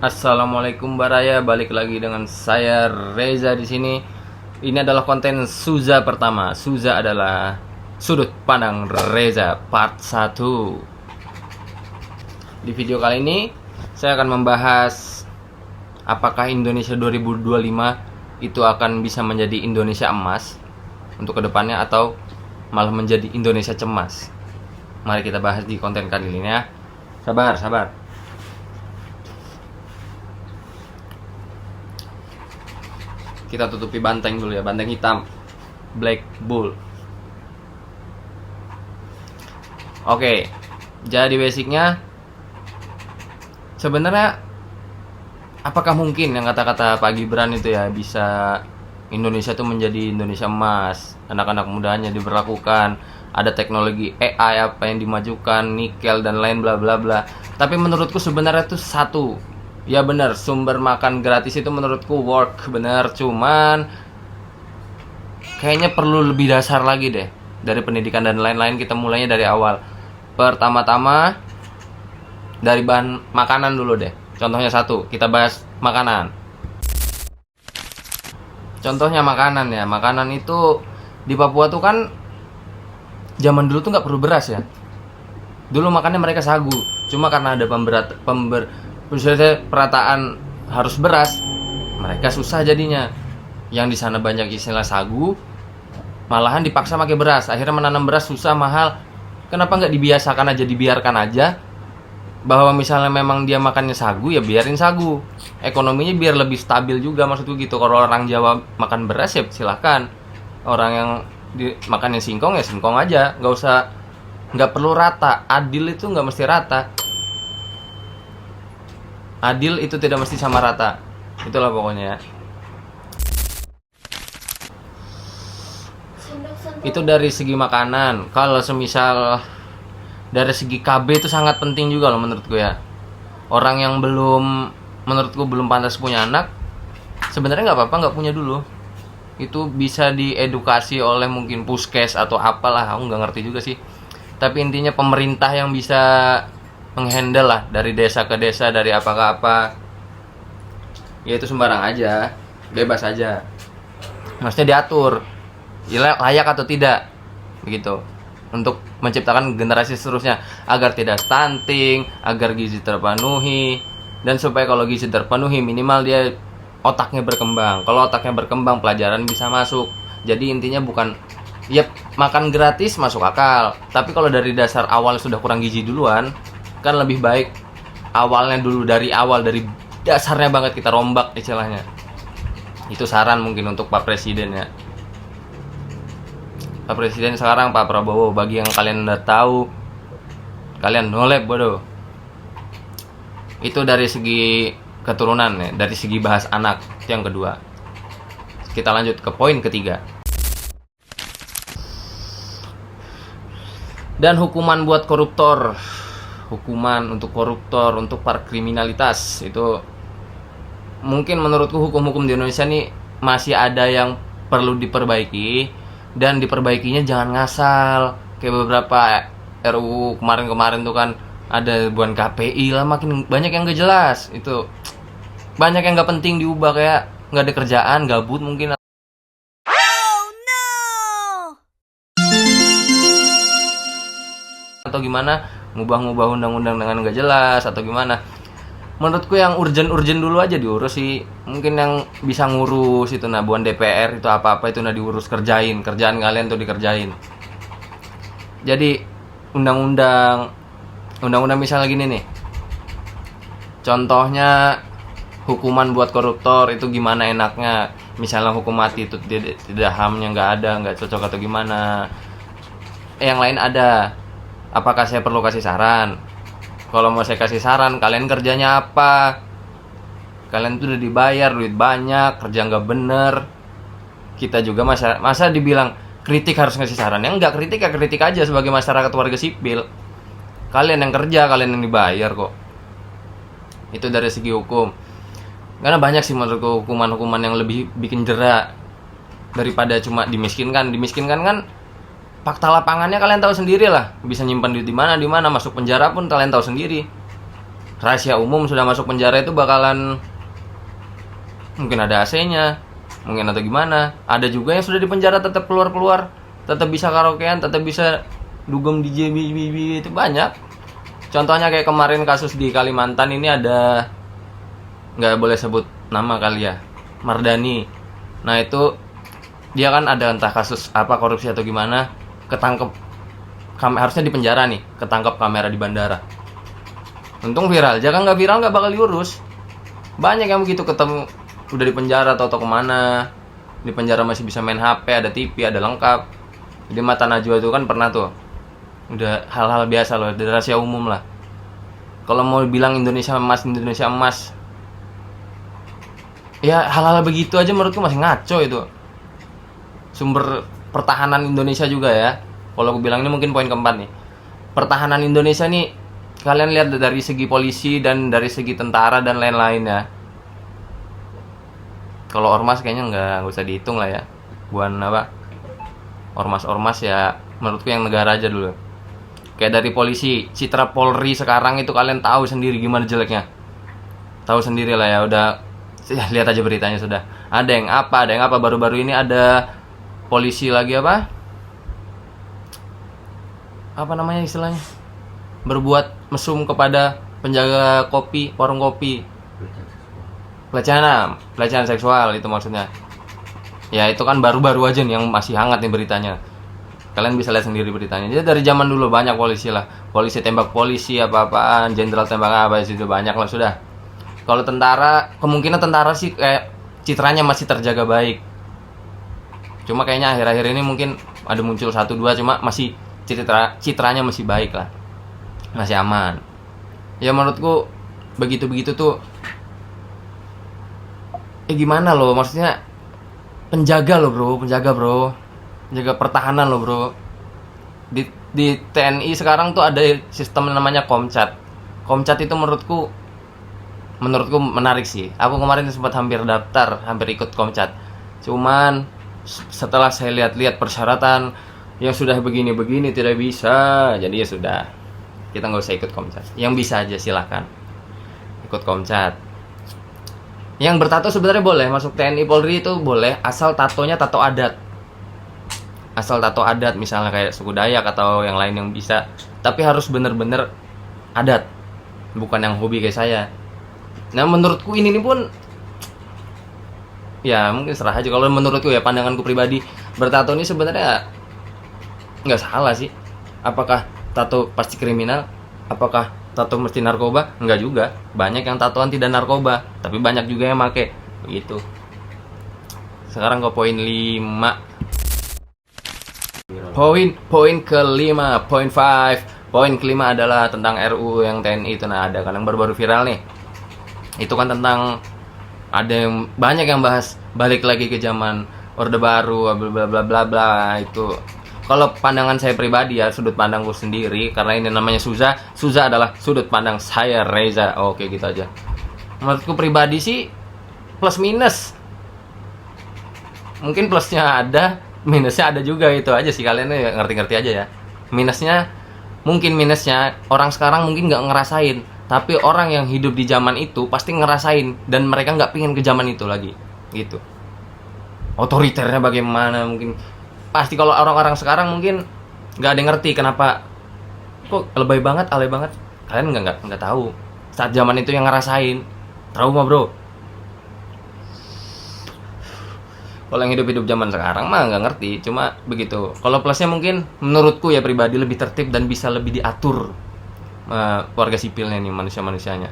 Assalamualaikum Baraya, balik lagi dengan saya Reza di sini. Ini adalah konten Suza pertama. Suza adalah sudut pandang Reza part 1. Di video kali ini saya akan membahas apakah Indonesia 2025 itu akan bisa menjadi Indonesia emas untuk kedepannya atau malah menjadi Indonesia cemas. Mari kita bahas di konten kali ini ya. Sabar. Kita tutupi banteng dulu ya, banteng hitam Black Bull. Oke, jadi basicnya sebenarnya apakah mungkin yang kata-kata Pak Gibran itu ya bisa Indonesia tuh menjadi Indonesia emas, anak-anak mudanya diberlakukan, ada teknologi AI apa yang dimajukan, nikel dan lain bla bla bla. Tapi menurutku sebenarnya tuh satu, ya benar, sumber makan gratis itu menurutku work bener, cuman kayaknya perlu lebih dasar lagi deh dari pendidikan dan lain-lain. Kita mulainya dari awal. Pertama-tama dari bahan makanan dulu deh. Contohnya satu, kita bahas makanan. Contohnya makanan ya, makanan itu di Papua tuh kan zaman dulu tuh nggak perlu beras ya. Dulu makannya mereka sagu, cuma karena ada perataan harus beras, mereka susah jadinya. Yang di sana banyak istilah sagu, malahan dipaksa pakai beras. Akhirnya menanam beras susah, mahal. Kenapa nggak dibiasakan aja, dibiarkan aja bahwa misalnya memang dia makannya sagu, ya biarin sagu. Ekonominya biar lebih stabil juga, maksudku gitu. Kalau orang Jawa makan beras ya silahkan. Orang yang makannya singkong ya singkong aja, nggak perlu rata. Adil itu nggak mesti rata. Adil itu tidak mesti sama rata. Itulah pokoknya. Itu dari segi makanan. Kalau semisal dari segi KB itu sangat penting juga loh menurutku ya. Orang yang menurutku belum pantas punya anak, sebenarnya nggak apa-apa nggak punya dulu. Itu bisa diedukasi oleh mungkin puskes atau apalah, aku nggak ngerti juga sih. Tapi intinya pemerintah yang bisa menghandle lah, dari desa ke desa, dari apa ke apa. Ya itu sembarang aja, bebas aja. Maksudnya diatur, layak atau tidak, begitu. Untuk menciptakan generasi seterusnya agar tidak stunting, agar gizi terpenuhi, dan supaya kalau gizi terpenuhi minimal dia otaknya berkembang. Kalau otaknya berkembang, pelajaran bisa masuk. Jadi intinya bukan ya makan gratis masuk akal, tapi kalau dari dasar awal sudah kurang gizi duluan, kan lebih baik awalnya dulu, dari dasarnya banget kita rombak istilahnya. Itu saran mungkin untuk Pak Presiden ya. Pak Presiden sekarang Pak Prabowo, bagi yang kalian udah tahu, kalian nolep bodoh. Itu dari segi keturunan ya, dari segi bahas anak. Itu yang kedua. Kita lanjut ke poin ketiga. Dan hukuman buat koruptor. Hukuman untuk koruptor, untuk para kriminalitas itu mungkin menurutku hukum-hukum di Indonesia nih masih ada yang perlu diperbaiki, dan diperbaikinya jangan ngasal. Kayak beberapa RUU kemarin tuh kan ada bukan KPI lah, makin banyak yang gak jelas. Itu banyak yang gak penting diubah, kayak gak ada kerjaan, gabut mungkin. Atau gimana, ngubah undang-undang dengan gak jelas atau gimana. Menurutku yang urgent dulu aja diurus sih. Mungkin yang bisa ngurus itu buan DPR itu apa-apa itu diurus, kerjaan kalian tuh dikerjain. Jadi undang-undang misalnya gini nih, contohnya hukuman buat koruptor itu gimana enaknya. Misalnya hukum mati itu tidak HAM-nya nggak cocok atau gimana. Yang lain ada. Apakah saya perlu kasih saran? Kalau mau saya kasih saran, kalian kerjanya apa? Kalian tuh udah dibayar duit banyak, kerja nggak bener. Kita juga masa dibilang kritik harus ngasih saran? Yang nggak kritik ya kritik aja sebagai masyarakat warga sipil. Kalian yang kerja, kalian yang dibayar kok. Itu dari segi hukum. Karena banyak sih menurutku hukuman-hukuman yang lebih bikin jera daripada cuma dimiskinkan kan. Fakta lapangannya kalian tahu sendiri lah, bisa nyimpan duit di mana, masuk penjara pun kalian tahu sendiri. rahasia umum sudah masuk penjara itu bakalan mungkin ada AC-nya, mungkin atau gimana. Ada juga yang sudah di penjara tetap keluar, tetap bisa karaokean, tetap bisa dugem DJ itu banyak. Contohnya kayak kemarin kasus di Kalimantan ini ada, nggak boleh sebut nama kali ya, Mardani. Nah itu dia kan ada entah kasus apa korupsi atau gimana, ketangkep harusnya di penjara nih, ketangkep kamera di bandara. Untung viral, jangan nggak viral nggak bakal diurus. Banyak yang begitu ketemu udah di penjara atau kemana, di penjara masih bisa main HP, ada TV, ada lengkap. Jadi Mata Najwa itu kan pernah tuh, udah hal-hal biasa loh, dari rahasia umum lah. Kalau mau bilang Indonesia emas, ya hal-hal begitu aja menurutku masih ngaco itu. Sumber pertahanan Indonesia juga ya. Kalau aku bilang ini mungkin poin keempat nih. Pertahanan Indonesia nih, kalian lihat dari segi polisi dan dari segi tentara dan lain-lain ya. Kalau ormas kayaknya nggak usah dihitung lah ya. Buan apa? Ormas ya menurutku yang negara aja dulu. Kayak dari polisi, citra Polri sekarang itu kalian tahu sendiri gimana jeleknya. Tahu sendiri lah ya, udah ya, lihat aja beritanya sudah. Ada yang apa baru-baru ini ada polisi lagi apa? Apa namanya istilahnya? Berbuat mesum kepada penjaga kopi, warung kopi. Pelecehan seksual itu maksudnya. Ya itu kan baru-baru aja nih yang masih hangat nih beritanya. Kalian bisa lihat sendiri beritanya. Jadi dari zaman dulu banyak polisi lah. Polisi tembak polisi apa-apaan, jenderal tembak apa itu banyak lah sudah. Kalau tentara, kemungkinan tentara sih kayak citranya masih terjaga baik. Cuma kayaknya akhir-akhir ini mungkin ada muncul 1-2 cuma masih citranya masih baik lah. Masih aman. Ya menurutku begitu-begitu tuh gimana loh, maksudnya penjaga bro, penjaga pertahanan loh bro. Di TNI sekarang tuh ada sistem namanya Komcat itu menurutku menarik sih. Aku kemarin sempat hampir ikut Komcat, cuman setelah saya lihat persyaratan yang sudah begini tidak bisa, jadi ya sudah, kita nggak usah ikut Komcat. Yang bisa aja silakan ikut Komcat. Yang bertato sebenarnya boleh masuk TNI Polri, itu boleh asal tatonya tato adat. Asal tato adat misalnya kayak suku Dayak atau yang lain yang bisa. Tapi harus bener-bener adat. Bukan yang hobi kayak saya. Nah menurutku ini pun ya mungkin serah aja. Kalau menurutku ya, pandanganku pribadi, bertato ini sebenarnya nggak salah sih. Apakah tato pasti kriminal? Apakah tato mesti narkoba? Enggak juga. Banyak yang tatoan tidak narkoba, tapi banyak juga yang make begitu. Sekarang ke poin 5. Poin kelima, poin 5. Poin kelima adalah tentang RUU yang TNI itu. Nah, ada kan yang baru-baru viral nih. Itu kan tentang, ada yang banyak yang bahas balik lagi ke zaman Orde Baru, bla bla bla bla itu. Kalau pandangan saya pribadi ya, sudut pandangku sendiri, karena ini namanya Suza adalah sudut pandang saya, Reza. Oke, gitu aja. Menurutku pribadi sih plus minus. Mungkin plusnya ada, minusnya ada juga, itu aja sih, kalian ya ngerti-ngerti aja ya. Minusnya orang sekarang mungkin nggak ngerasain, tapi orang yang hidup di zaman itu pasti ngerasain, dan mereka nggak pingin ke zaman itu lagi gitu. Otoriternya bagaimana mungkin pasti, kalau orang-orang sekarang mungkin nggak ada yang ngerti kenapa kok alay banget. Kalian nggak tahu saat zaman itu yang ngerasain trauma bro. Kalau yang hidup zaman sekarang mah nggak ngerti, cuma begitu. Kalau plusnya mungkin menurutku ya pribadi lebih tertib dan bisa lebih diatur keluarga sipilnya nih, manusianya.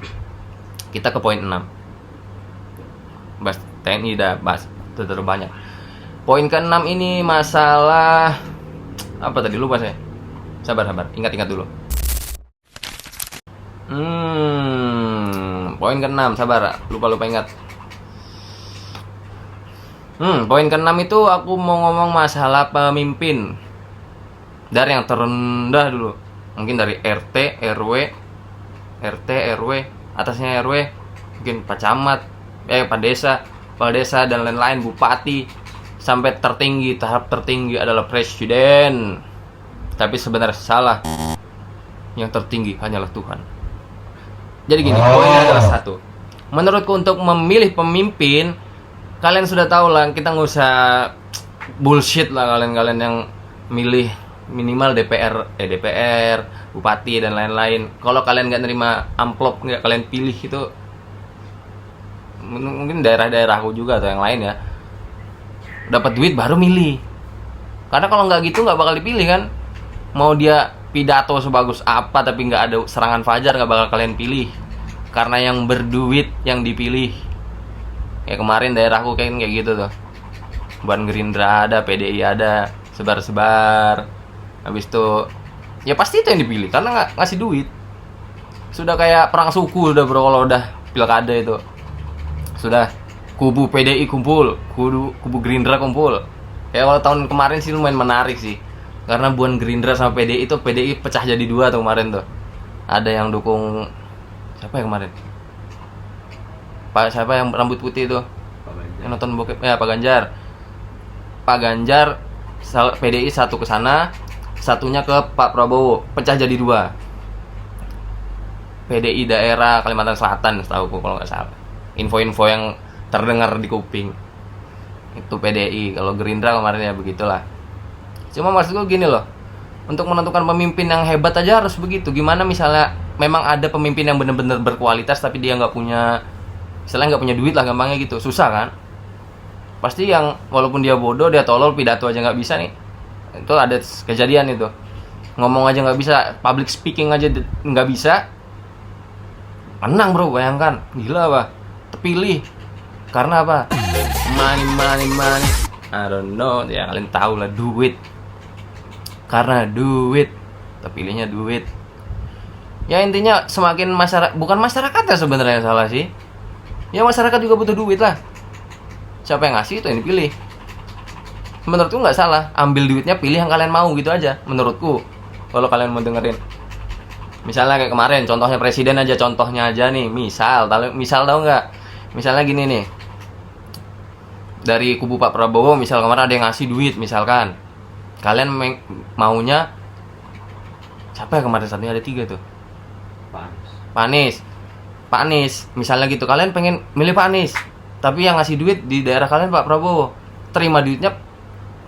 Kita ke poin 6. Bahas TNI dah, bahas terlalu banyak. Poin ke-6 ini masalah apa tadi, lupa saya. Sabar, ingat dulu. Poin ke-6, sabar, lupa ingat. Poin ke-6 itu aku mau ngomong masalah pemimpin. Dari yang terendah dulu. Mungkin dari RT, RW, atasnya RW, mungkin Pak Camat, Pak Desa, Kepala Desa dan lain-lain, Bupati, sampai tahap tertinggi adalah Presiden. Tapi sebenarnya salah. Yang tertinggi hanyalah Tuhan. Jadi gini, poinnya adalah satu. Menurutku untuk memilih pemimpin, kalian sudah tahu lah, kita nggak usah bullshit lah kalian yang milih minimal DPR, bupati dan lain-lain. Kalau kalian nggak nerima amplop, nggak kalian pilih itu, mungkin daerah-daerah aku juga atau yang lain ya, dapat duit baru milih. Karena kalau nggak gitu nggak bakal dipilih kan. Mau dia pidato sebagus apa tapi nggak ada serangan fajar, nggak bakal kalian pilih. Karena yang berduit yang dipilih. Ya kemarin daerahku kayak gitu tuh. Buan Gerindra ada, PDI ada, sebar-sebar. Habis itu ya pasti itu yang dipilih karena nggak ngasih duit. Sudah kayak perang suku udah bro kalau udah pilkada itu. Sudah kubu PDI kumpul, kubu Gerindra kumpul. Ya kalau tahun kemarin sih lumayan menarik sih. Karena buan Gerindra sama PDI itu, PDI pecah jadi dua tuh kemarin tuh. Ada yang dukung siapa yang kemarin? Siapa yang rambut putih itu? Yang nonton bokep ya, Pak Ganjar. Pak Ganjar PDI satu ke sana, satunya ke Pak Prabowo, pecah jadi dua. PDI daerah Kalimantan Selatan setahuku kalau nggak salah. Info-info yang terdengar di kuping itu PDI. Kalau Gerindra kemarin ya begitulah. Cuma maksudku gini loh, untuk menentukan pemimpin yang hebat aja harus begitu. Gimana misalnya memang ada pemimpin yang benar-benar berkualitas tapi dia nggak punya, misalnya nggak punya duit lah gampangnya gitu, susah kan? Pasti yang walaupun dia bodoh, dia tolol, pidato aja nggak bisa nih. Itu ada kejadian itu, ngomong aja nggak bisa, public speaking aja nggak bisa, menang bro. Bayangkan, gila apa? Terpilih karena apa? Money. I don't know, ya kalian tahu lah, duit. Karena duit, terpilihnya duit. Ya intinya semakin masyarakat, bukan masyarakatnya sebenarnya yang salah sih. Ya masyarakat juga butuh duit lah. Siapa yang ngasih itu yang dipilih. Menurutku nggak salah, ambil duitnya, pilih yang kalian mau gitu aja. Menurutku, kalau kalian mau dengerin. Misalnya kayak kemarin, contohnya presiden aja, contohnya aja nih. Misal tahu nggak? Misalnya gini nih. Dari kubu Pak Prabowo, misal kemarin ada yang ngasih duit, misalkan. Kalian maunya siapa ya kemarin, satunya ada 3 tuh. Pak Anies, misalnya gitu. Kalian pengen milih Pak Anies, tapi yang ngasih duit di daerah kalian Pak Prabowo. Terima duitnya,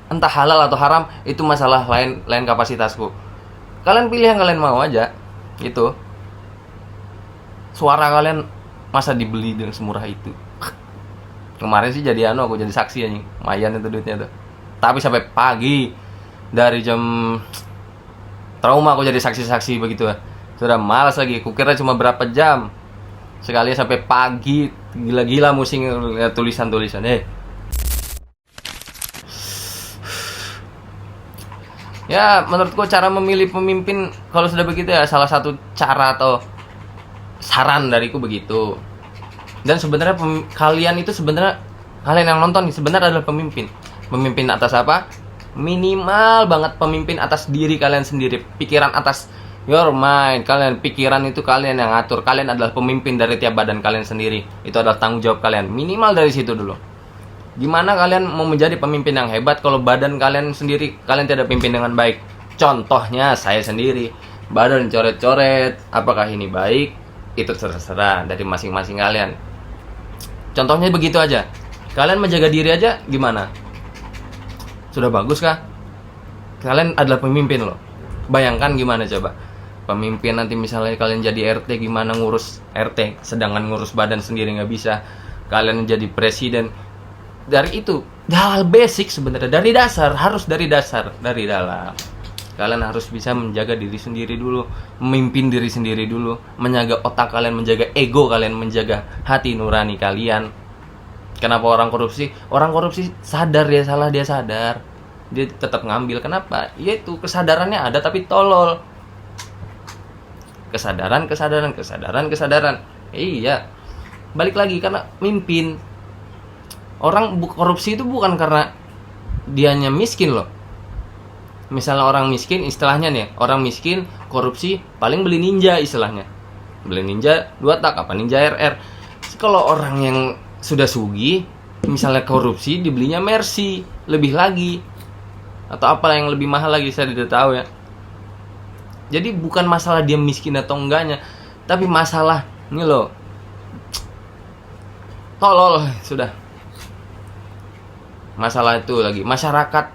entah halal atau haram, itu masalah lain kapasitasku. Kalian pilih yang kalian mau aja, gitu. Suara kalian masa dibeli dengan semurah itu? Kemarin sih jadi aku jadi saksi anjing. Lumayan itu duitnya tuh. Tapi sampai pagi, dari jam trauma aku jadi saksi-saksi begitu ya. Sudah malas lagi, kukira cuma berapa jam. Sekali sampai pagi, gila-gila musing tulisan-tulisan. Ya, menurutku cara memilih pemimpin kalau sudah begitu ya salah satu cara atau saran dariku begitu. Dan sebenarnya kalian itu sebenarnya, kalian yang nonton sebenarnya adalah pemimpin. Pemimpin atas apa? Minimal banget pemimpin atas diri kalian sendiri. Pikiran atas your mind. Kalian, pikiran itu kalian yang ngatur. Kalian adalah pemimpin dari tiap badan kalian sendiri. Itu adalah tanggung jawab kalian. Minimal dari situ dulu. Gimana kalian mau menjadi pemimpin yang hebat kalau badan kalian sendiri kalian tidak pimpin dengan baik? Contohnya saya sendiri, badan coret-coret. Apakah ini baik? Itu terserah dari masing-masing kalian. Contohnya begitu aja. Kalian menjaga diri aja gimana? Sudah bagus kah? Kalian adalah pemimpin loh. Bayangkan gimana coba pemimpin nanti misalnya kalian jadi RT, gimana ngurus RT sedangkan ngurus badan sendiri nggak bisa. Kalian jadi presiden. Dari itu hal basic sebenarnya, dari dasar, harus dari dasar, dari dalam. Kalian harus bisa menjaga diri sendiri dulu, memimpin diri sendiri dulu, menjaga otak kalian, menjaga ego kalian, menjaga hati nurani kalian. Kenapa orang korupsi? Orang korupsi sadar dia salah, dia sadar. Dia tetap ngambil. Kenapa? Ya itu kesadarannya ada tapi tolol. Kesadaran. Iya. Balik lagi karena mimpin. Orang korupsi itu bukan karena dianya miskin loh. Misalnya orang miskin, istilahnya nih, orang miskin korupsi paling beli ninja istilahnya. Beli ninja 2 tak, apa ninja RR. Kalau orang yang sudah sugih, misalnya korupsi, dibelinya Mercy, lebih lagi. Atau apa yang lebih mahal lagi, saya tidak tahu ya. Jadi bukan masalah dia miskin atau enggaknya, tapi masalah Ini loh, tolol sudah. Masalah itu lagi, masyarakat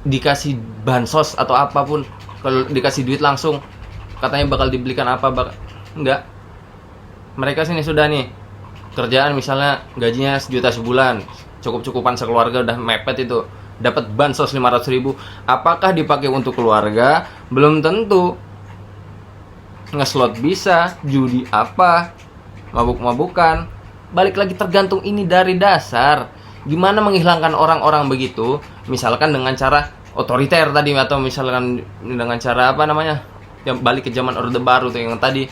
dikasih bansos atau apapun, kalau dikasih duit langsung katanya bakal dibelikan apa, enggak. Mereka sini sudah nih kerjaan, misalnya gajinya 1 juta sebulan, cukup-cukupan sekeluarga udah mepet itu, dapat bansos 500.000. Apakah dipakai untuk keluarga? Belum tentu. Ngeslot bisa, judi apa, mabuk-mabukan. Balik lagi, tergantung ini dari dasar. Gimana menghilangkan orang-orang begitu? Misalkan dengan cara otoriter tadi, atau misalkan dengan cara apa namanya? Yang balik ke zaman Orde Baru tuh yang tadi.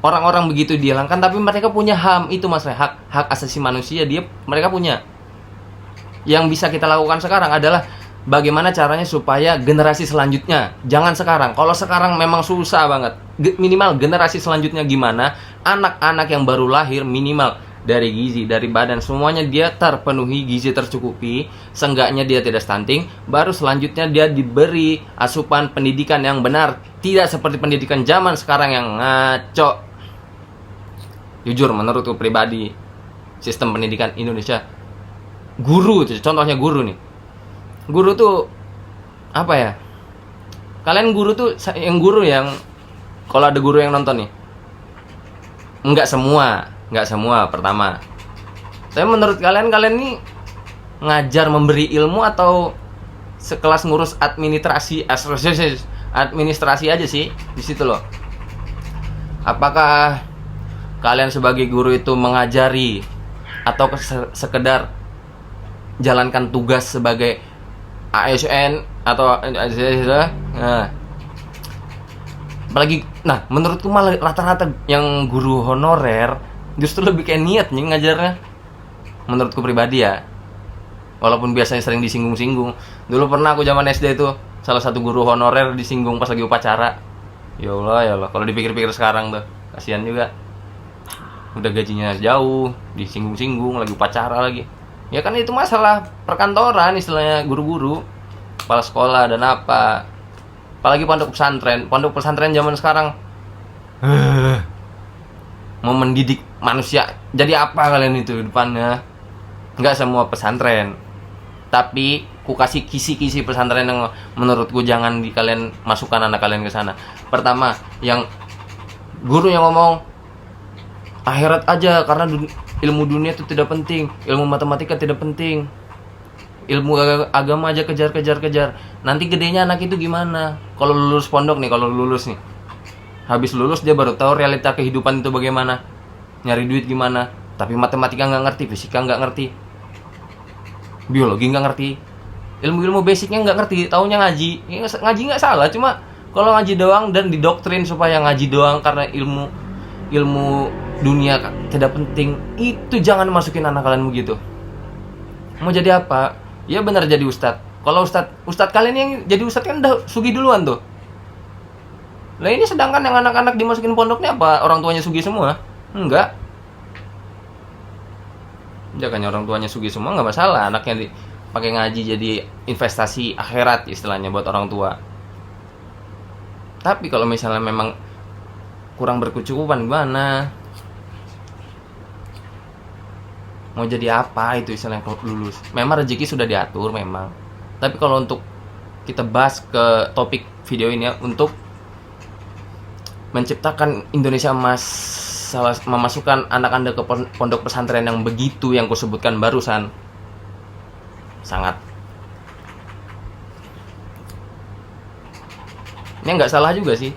Orang-orang begitu dihilangkan, tapi mereka punya HAM, itu masalah hak asasi manusia, mereka punya. Yang bisa kita lakukan sekarang adalah bagaimana caranya supaya generasi selanjutnya, jangan sekarang. Kalau sekarang memang susah banget. Minimal generasi selanjutnya gimana? Anak-anak yang baru lahir minimal dari gizi, dari badan, semuanya dia terpenuhi, gizi tercukupi, seenggaknya dia tidak stunting. Baru selanjutnya dia diberi asupan pendidikan yang benar, tidak seperti pendidikan zaman sekarang yang ngaco. Jujur menurutku pribadi, sistem pendidikan Indonesia, guru tuh, contohnya guru nih. Guru tuh apa ya? Kalian guru tuh yang kalau ada guru yang nonton nih, nggak semua pertama. Tapi menurut kalian nih ngajar memberi ilmu atau sekelas ngurus administrasi aja sih di situ loh. Apakah kalian sebagai guru itu mengajari atau sekedar jalankan tugas sebagai ASN atau apalagi, menurutku malah rata-rata yang guru honorer justru lebih kayak niat nih ngajarnya, menurutku pribadi ya. Walaupun biasanya sering disinggung-singgung. Dulu pernah aku zaman SD itu salah satu guru honorer disinggung pas lagi upacara. Ya Allah, kalau dipikir-pikir sekarang tuh kasihan juga. Udah gajinya jauh, disinggung-singgung lagi upacara lagi. Ya kan itu masalah perkantoran istilahnya, guru-guru, kepala sekolah dan apa. Apalagi pondok pesantren zaman sekarang. Mau mendidik manusia jadi apa kalian itu depannya? Enggak semua pesantren. Tapi ku kasih kisi-kisi pesantren yang menurutku jangan kalian masukkan anak kalian ke sana. Pertama, yang guru yang ngomong akhirat aja karena ilmu dunia itu tidak penting, ilmu matematika tidak penting, ilmu agama aja kejar. Nanti gedenya anak itu gimana? Kalau lulus pondok nih, habis lulus dia baru tahu realita kehidupan itu bagaimana, nyari duit gimana. Tapi matematika nggak ngerti, fisika nggak ngerti, biologi nggak ngerti, ilmu basicnya nggak ngerti, taunya ngaji. Ngaji nggak salah, cuma kalau ngaji doang dan didoktrin supaya ngaji doang karena ilmu dunia tidak penting, itu jangan masukin anak kalian begitu. Mau jadi apa? Ya benar jadi ustadz. Kalau ustadz kalian yang jadi ustadz kan udah sugih duluan tuh. Lah ini sedangkan yang anak-anak dimasukin pondoknya apa? Orang tuanya sugih semua? Enggak. Jangan orang tuanya sugih semua nggak masalah. Anaknya pakai ngaji jadi investasi akhirat istilahnya buat orang tua. Tapi kalau misalnya memang kurang berkecukupan gimana? Mau jadi apa itu istilahnya kalau lulus? Memang rezeki sudah diatur memang. Tapi kalau untuk kita bahas ke topik video ini ya, untuk menciptakan Indonesia emas, memasukkan anak Anda ke pondok pesantren yang begitu yang kusebutkan barusan, sangat. Ini nggak salah juga sih.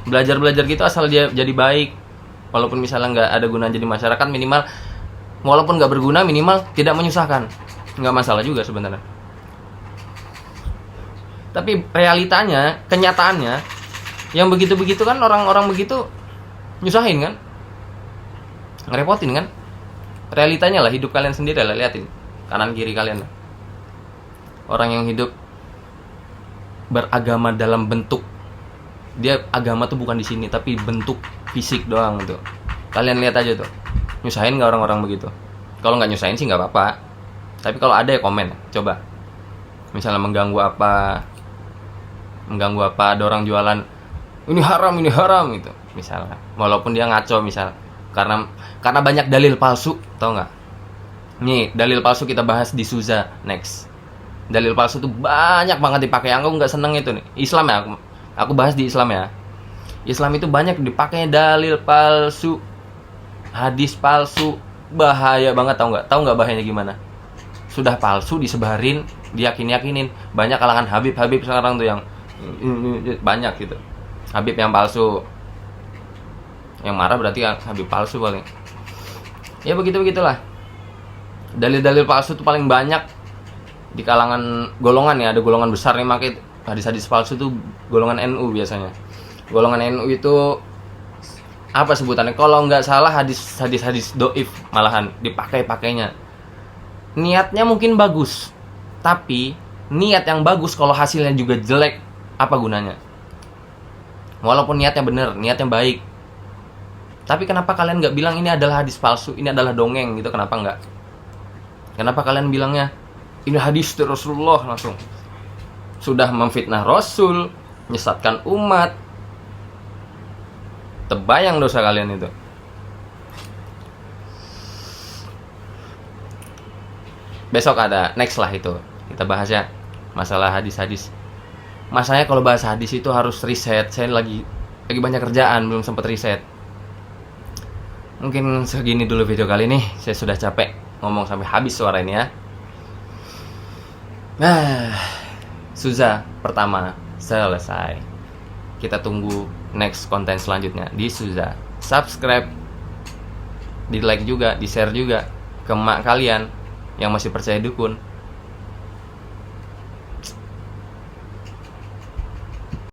Belajar gitu asal dia jadi baik. Walaupun misalnya nggak ada gunanya di masyarakat, minimal walaupun nggak berguna, minimal tidak menyusahkan, nggak masalah juga sebenarnya. Tapi realitanya, kenyataannya, yang begitu-begitu kan, orang-orang begitu nyusahin kan, ngerepotin kan. Realitanya lah, hidup kalian sendiri lah, liatin kanan kiri kalian. Orang yang hidup beragama dalam bentuk, dia agama tuh bukan di sini, tapi bentuk fisik doang tuh. Kalian lihat aja tuh. Nyusahin nggak orang-orang begitu? Kalau nggak nyusahin sih nggak apa-apa. Tapi kalau ada ya komen, coba. Misalnya mengganggu apa, ada orang jualan ini haram gitu. misalnya, walaupun dia ngaco misal, karena banyak dalil palsu, tau nggak? Nih dalil palsu kita bahas di Suza next. Dalil palsu tuh banyak banget dipakai. Aku nggak seneng itu nih. Islam ya, aku bahas di Islam ya. Islam itu banyak dipakai dalil palsu, hadis palsu, bahaya banget, tau nggak? Tahu nggak bahayanya gimana? Sudah palsu disebarin, yakinin. Banyak kalangan Habib sekarang tuh yang banyak gitu. Habib yang palsu. Yang marah berarti Habib palsu paling. Ya begitulah. Dalil-dalil palsu tuh paling banyak di kalangan golongan ya. Ada golongan besar nih pakai hadis-hadis palsu tuh, golongan NU biasanya. Golongan NU itu apa sebutannya? Kalau nggak salah hadis doif malahan dipakai-pakainya. Niatnya mungkin bagus, tapi niat yang bagus kalau hasilnya juga jelek, apa gunanya? Walaupun niatnya bener, niatnya baik, tapi kenapa kalian nggak bilang ini adalah hadis palsu, ini adalah dongeng gitu? Kenapa nggak? Kenapa kalian bilangnya ini hadis dari Rasulullah langsung? Sudah memfitnah Rasul, menyesatkan umat. Terbayang dosa kalian itu. Besok ada next lah itu. Kita bahas ya masalah hadis-hadis. Masanya kalau bahas hadis itu harus riset. Saya lagi banyak kerjaan, belum sempat riset. Mungkin segini dulu video kali ini. Saya sudah capek ngomong sampai habis suara ini ya. Suza pertama selesai. Kita tunggu next konten selanjutnya di Suza. Subscribe, di like juga, di share juga ke emak kalian yang masih percaya dukun.